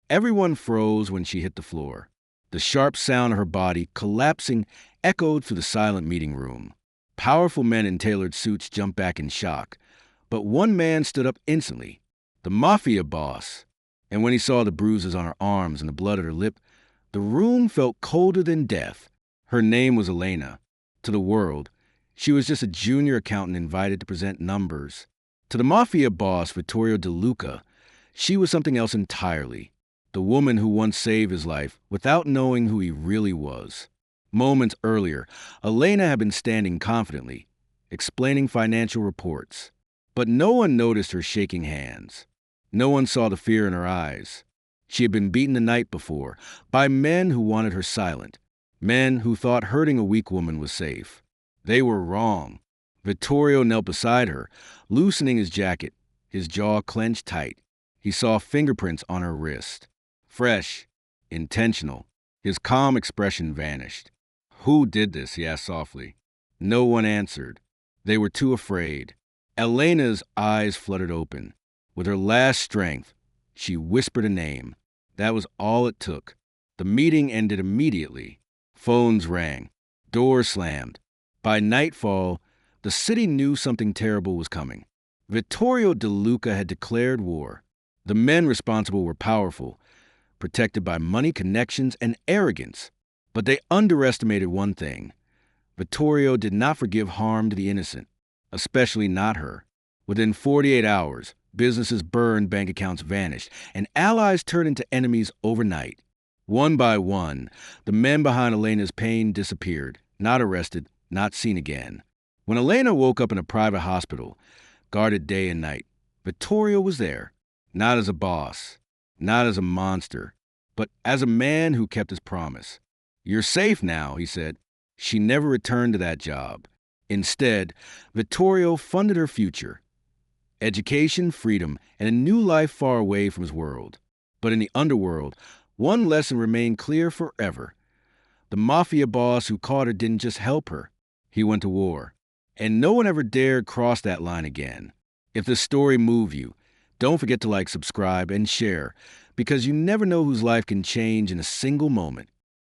Everyone froze when she hit the floor. The sharp sound of her body collapsing echoed through the silent meeting room. Powerful men in tailored suits jumped back in shock, but one man stood up instantly, the Mafia boss. And when he saw the bruises on her arms and the blood at her lip, the room felt colder than death. Her name was Elena. To the world, she was just a junior accountant invited to present numbers. To the Mafia boss, Vittorio De Luca, she was something else entirely. The woman who once saved his life without knowing who he really was. Moments earlier, Elena had been standing confidently, explaining financial reports. But no one noticed her shaking hands. No one saw the fear in her eyes. She had been beaten the night before by men who wanted her silent, men who thought hurting a weak woman was safe. They were wrong. Vittorio knelt beside her, loosening his jacket, his jaw clenched tight. He saw fingerprints on her wrist. Fresh, intentional. His calm expression vanished. "Who did this?" he asked softly. No one answered. They were too afraid. Elena's eyes fluttered open. With her last strength, she whispered a name. That was all it took. The meeting ended immediately. Phones rang. Doors slammed. By nightfall, the city knew something terrible was coming. Vittorio De Luca had declared war. The men responsible were powerful, protected by money, connections, and arrogance. But they underestimated one thing. Vittorio did not forgive harm to the innocent, especially not her. Within 48 hours, businesses burned, bank accounts vanished, and allies turned into enemies overnight. One by one, the men behind Elena's pain disappeared, not arrested, not seen again. When Elena woke up in a private hospital, guarded day and night, Vittorio was there, not as a boss, not as a monster, but as a man who kept his promise. "You're safe now," he said. She never returned to that job. Instead, Vittorio funded her future. Education, freedom, and a new life far away from his world. But in the underworld, one lesson remained clear forever. The Mafia boss who caught her didn't just help her. He went to war. And no one ever dared cross that line again. If this story moved you, don't forget to like, subscribe, and share, because you never know whose life can change in a single moment.